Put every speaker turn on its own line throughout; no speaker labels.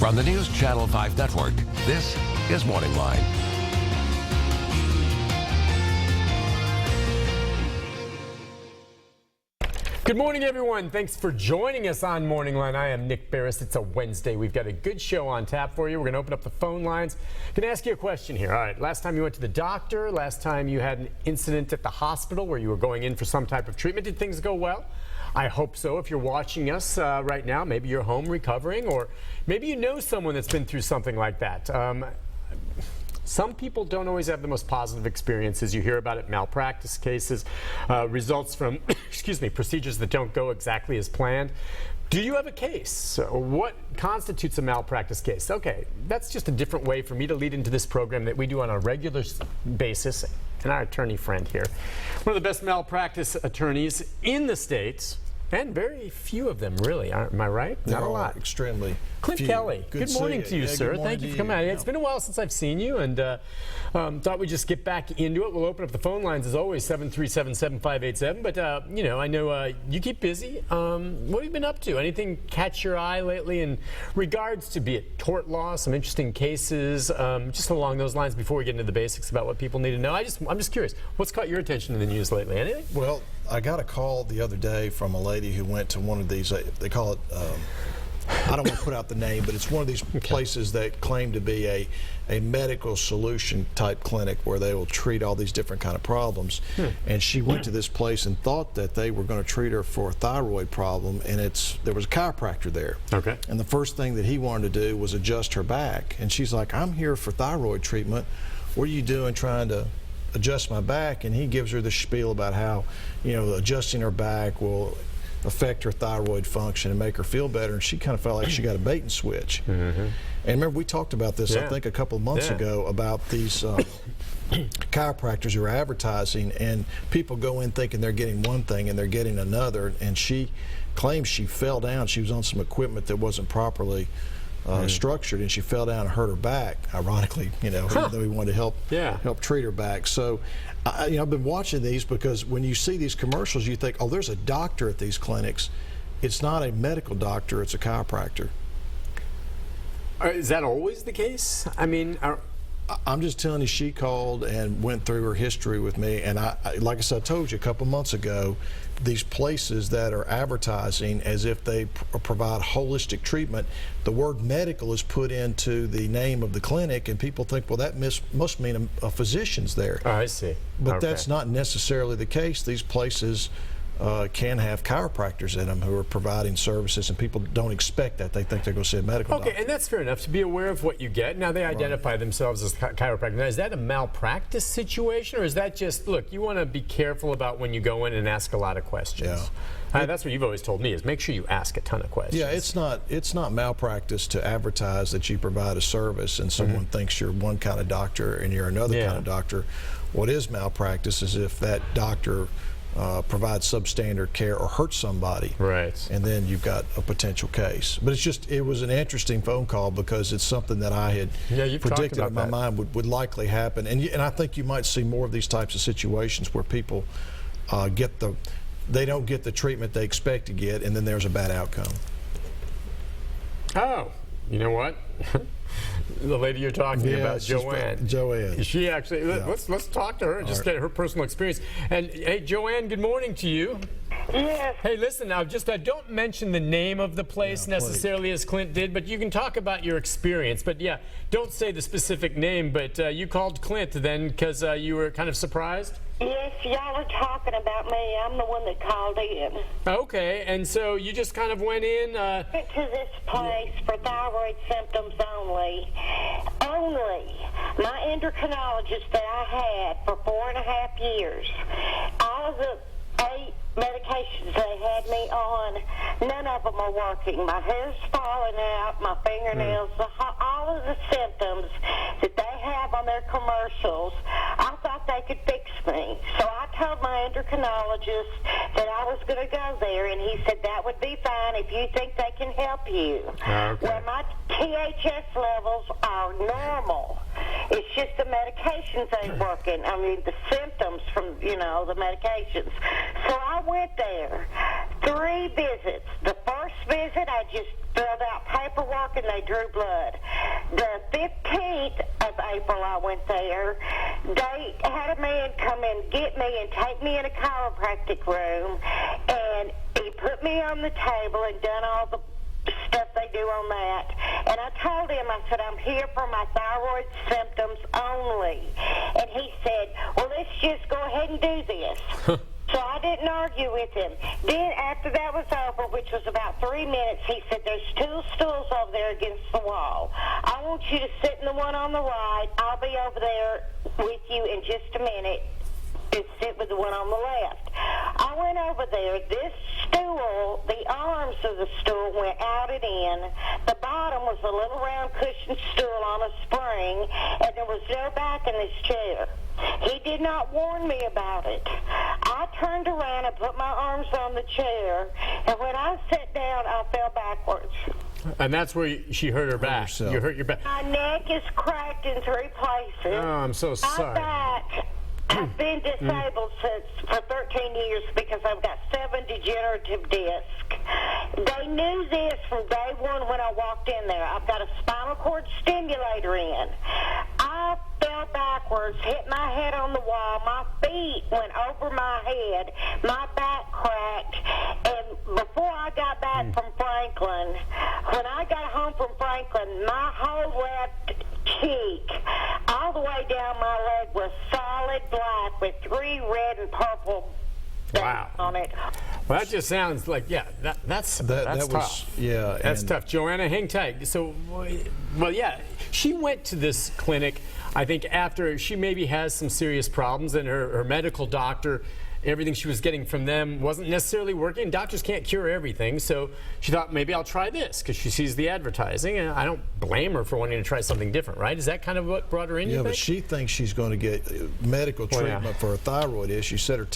From the News Channel 5 Network, this is MorningLine.
Good morning, everyone. Thanks for joining us on MorningLine. I am Nick Barris. It's a Wednesday. We've got a good show on tap for you. We're going to open up the phone lines. Going to ask you a question here. All right, last time you went to the doctor, last time you had an incident at the hospital where you were going in for some type of treatment, did things go well? I hope so. If you're watching us right now, maybe you're home recovering, or maybe you know someone that's been through something like that. Some people don't always have the most positive experiences. You hear about it, malpractice cases, results from, procedures that don't go exactly as planned. Do you have a case? What constitutes a malpractice case? Okay, that's just a different way for me to lead into this program that we do on a regular basis. And our attorney friend here, one of the best malpractice attorneys in the States, and very few of them really, am I right? Not a lot.
Extremely.
Clint
few.
Kelly, good morning to you,
Yeah,
sir. Thank you for coming out. It's been a while since I've seen you, and thought we'd just get back into it. We'll open up the phone lines as always, 737-7587. But I know you keep busy. What have you been up to? Anything catch your eye lately in regards to, be it tort law, some interesting cases, just along those lines before we get into the basics about what people need to know? I'm just curious. What's caught your attention in the news lately? Anything?
Well, I got a call the other day from a lady who went to one of these, they call it, I don't want to put out the name, but it's one of these places that claim to be a medical solution type clinic where they will treat all these different kind of problems. And she went to this place and thought that they were going to treat her for a thyroid problem, and there was a chiropractor there.
Okay.
And the first thing that he wanted to do was adjust her back. And she's like, I'm here for thyroid treatment. What are you doing trying to adjust my back? And he gives her the spiel about how, adjusting her back will affect her thyroid function and make her feel better, and she kind of felt like she got a bait and switch. And remember, we talked about this, I think, a couple of months ago about these chiropractors who are advertising, and people go in thinking they're getting one thing and they're getting another, and she claims she fell down. She was on some equipment that wasn't properly structured, and she fell down and hurt her back, ironically, even though we wanted to help treat her back. So I've been watching these because when you see these commercials, you think, oh, there's a doctor at these clinics. It's not a medical doctor, it's a chiropractor.
Is that always the case? I mean,
I'm just telling you, she called and went through her history with me, and like I said, I told you a couple months ago, these places that are advertising as if they provide holistic treatment, the word medical is put into the name of the clinic, and people think, well, that must mean a physician's there.
Oh, I see.
But that's not necessarily the case. These places can have chiropractors in them who are providing services, and people don't expect that. They think they're going to see a medical doctor.
And that's fair enough to be aware of what you get. Now, they identify themselves as chiropractor. Now, is that a malpractice situation, or is that just, look, you want to be careful about when you go in and ask a lot of questions? That's what you've always told me, is make sure you ask a ton of questions.
Yeah, it's not malpractice to advertise that you provide a service and someone thinks you're one kind of doctor and you're another kind of doctor. What is malpractice is if that doctor provides substandard care or hurts somebody, and then you've got a potential case. But it was an interesting phone call because it's something that I had predicted in my mind would likely happen, and I think you might see more of these types of situations where people they don't get the treatment they expect to get, and then there's a bad outcome.
Oh, you know what? The lady you're talking about, Joanne.
Joanne.
She actually, let's talk to her and just get her personal experience. And hey, Joanne, good morning to you.
Yes.
Hey, listen, now don't mention the name of the place necessarily as Clint did, but you can talk about your experience. But yeah, don't say the specific name, but you called Clint then because you were kind of surprised?
Yes, y'all are talking about me. I'm the one that called in.
Okay, and so you just kind of went in?
Went to this place for thyroid symptoms only. My endocrinologist that I had for 4.5 years, all of the 8 medications they had me on, none of them are working. My hair's falling out, my fingernails, all of the symptoms that they have on their commercials, I thought they could fix me. So I told my endocrinologist that I was going to go there, and he said that would be fine if you think they can help you. Well, my THS levels are normal, It's just the medications ain't working. I mean, the symptoms from, the medications. So I went there. 3 visits. The first visit, I just filled out paperwork and they drew blood. The 15th of April, I went there. They had a man come in, get me, and take me in a chiropractic room, and he put me on the table and done all the stuff they do on that. And I told him, I said, I'm here for my thyroid symptoms only. And he said, well, let's just go ahead and do this. So I didn't argue with him. Then after that was over, which was about 3 minutes, he said, there's 2 stools over there against the wall. I want you to sit in the one on the right. I'll be over there with you in just a minute and sit with the one on the left. I went over there. This stool, the arms of the stool went out and in. The bottom was a little round cushion stool on a spring, and there was no back in this chair. He did not warn me about it. I turned around and put my arms on the chair, and when I sat down, I fell backwards.
And that's where she hurt her back. You hurt your back.
My neck is cracked in 3 places.
Oh, I'm so sorry.
My back. I've been disabled for 13 years because I've got 7 degenerative discs. They knew this from day one when I walked in there. I've got a spinal cord stimulator in. I fell backwards, hit my head on the wall. My feet went over my head. My back cracked. And before I got back from Franklin, when I got home from Franklin, my whole left cheek, all the way down my leg, was solid black with 3 red and purple dots on it.
Well, that just sounds like, that's tough. That's tough. Joanna, hang tight. So, well, she went to this clinic, I think, after she maybe has some serious problems, and her medical doctor, everything she was getting from them wasn't necessarily working. Doctors can't cure everything, so she thought, maybe I'll try this, because she sees the advertising, and I don't blame her for wanting to try something different, right? Is that kind of what brought her in, you think?
But she thinks she's going to get medical treatment for a thyroid issue. She said her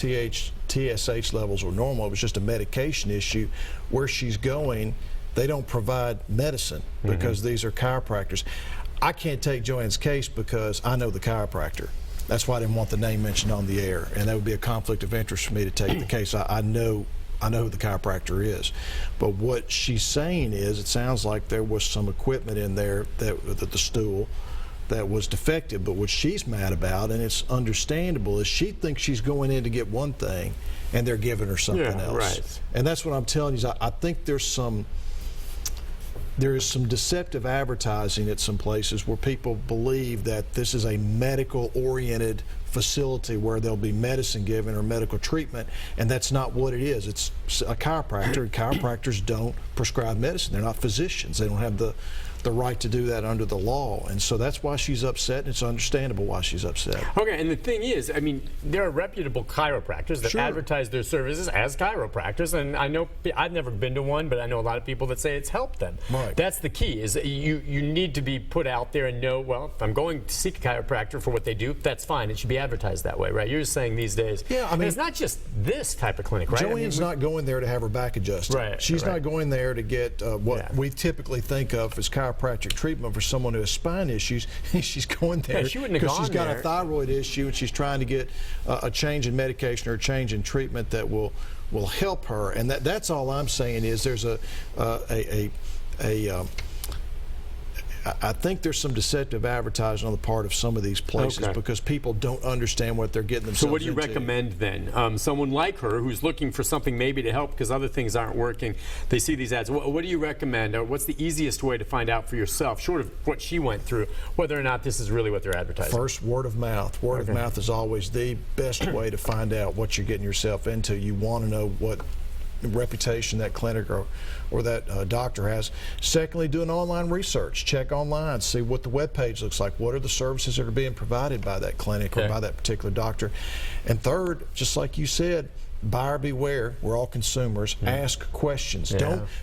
TSH levels were normal. It was just a medication issue. Where she's going, they don't provide medicine because these are chiropractors. I can't take Joanne's case because I know the chiropractor. That's why I didn't want the name mentioned on the air, and that would be a conflict of interest for me to take the case. I know who the chiropractor is. But what she's saying is, it sounds like there was some equipment in there, that the stool, that was defective. But what she's mad about, and it's understandable, is she thinks she's going in to get one thing, and they're giving her something else.
Right. And
that's what I'm telling you. Is I think there is some deceptive advertising at some places where people believe that this is a medical-oriented facility where there'll be medicine given or medical treatment, and that's not what it is. It's a chiropractor, and chiropractors don't prescribe medicine. They're not physicians. They don't have the right to do that under the law, and so that's why she's upset, and it's understandable why she's upset.
Okay, and the thing is, I mean, there are reputable chiropractors that advertise their services as chiropractors, and I know, I've never been to one, but I know a lot of people that say it's helped them.
Right.
That's the key, is that you need to be put out there and know, well, if I'm going to seek a chiropractor for what they do, that's fine. It should be advertised that way, right? You're just saying these days.
Yeah, I mean,
and it's not just this type of clinic, right?
Joanne's not going there to have her back adjusted.
Right.
She's not going there to get what we typically think of as chiropractic treatment for someone who has spine issues. She's going there because she's got a thyroid issue, and she's trying to get a change in medication or a change in treatment that will help her. And that's all I'm saying is there's I think there's some deceptive advertising on the part of some of these places because people don't understand what they're getting themselves into.
So what do you recommend then? Someone like her who's looking for something maybe to help because other things aren't working, they see these ads. What do you recommend? Or what's the easiest way to find out for yourself, short of what she went through, whether or not this is really what they're advertising?
First, word of mouth. Word of mouth is always the best way to find out what you're getting yourself into. You want to know what reputation that clinic or that doctor has. Secondly, do an online research. Check online, see what the web page looks like. What are the services that are being provided by that clinic or by that particular doctor? And third, just like you said, buyer beware. We're all consumers. Ask questions.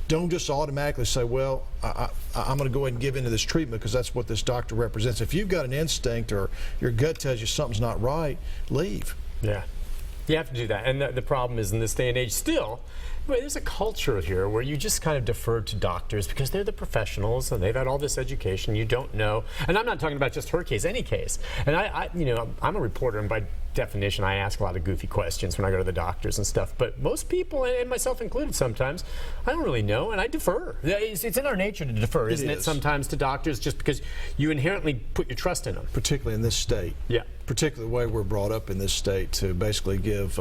Don't just automatically say, well, I'm going to go ahead and give into this treatment because that's what this doctor represents. If you've got an instinct or your gut tells you something's not right, leave.
Yeah. You have to do that. And the problem is, in this day and age, still, Well, there's a culture here where you just kind of defer to doctors because they're the professionals and they've had all this education. You don't know, and I'm not talking about just her case, any case. And I'm a reporter, and by definition, I ask a lot of goofy questions when I go to the doctors and stuff. But most people, and myself included, sometimes I don't really know, and I defer. It's in our nature to defer, isn't it? Sometimes to doctors, just because you inherently put your trust in them.
Particularly in this state.
Yeah.
Particularly the way we're brought up in this state to basically give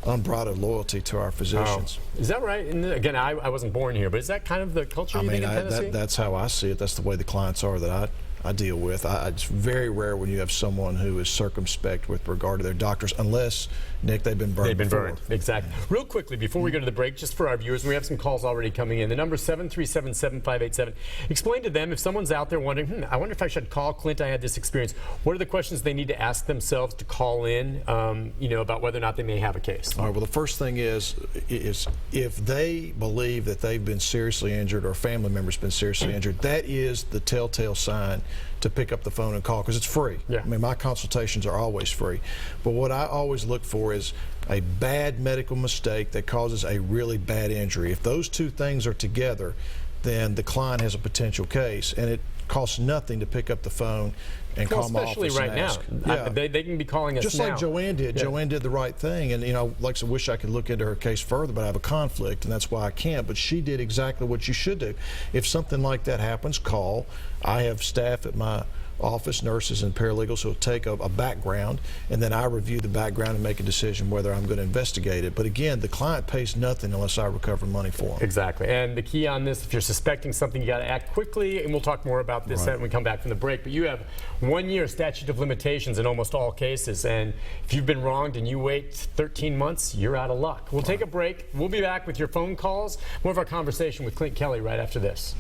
unbridled loyalty to our physicians.
Oh. Is that right? And again, I wasn't born here, but is that kind of the culture you think in Tennessee?
That's how I see it. That's the way the clients are that I deal with. It's very rare when you have someone who is circumspect with regard to their doctors, unless, Nick, they've been burned
They've been
before.
burned, exactly. Real quickly, before we go to the break, just for our viewers, and we have some calls already coming in. The number is 737-7587. Explain to them, if someone's out there wondering, I wonder if I should call Clint, I had this experience. What are the questions they need to ask themselves to call in, about whether or not they may have a case?
All right, well, the first thing is if they believe that they've been seriously injured or a family member's been seriously injured, that is the telltale sign to pick up the phone and call, because it's free.
Yeah.
I mean, my consultations are always free. But what I always look for is a bad medical mistake that causes a really bad injury. If those two things are together, then the client has a potential case, and it costs nothing to pick up the phone and call my office
especially right
and ask.
now.
Yeah.
They can be calling us
just
now.
like Joanne did.
Yeah.
Joanne did the right thing, and like I said, wish I could look into her case further, but I have a conflict, and that's why I can't. But she did exactly what you should do. If something like that happens, call. I have staff at my office, nurses and paralegals, who will take a background, and then I review the background and make a decision whether I'm going to investigate it. But again, the client pays nothing unless I recover money for them.
Exactly. And the key on this, if you're suspecting something, you got to act quickly, and we'll talk more about this when we come back from the break. But you have 1 year statute of limitations in almost all cases, and if you've been wronged and you wait 13 months, you're out of luck. We'll take a break. We'll be back with your phone calls, more of our conversation with Clint Kelly right after this.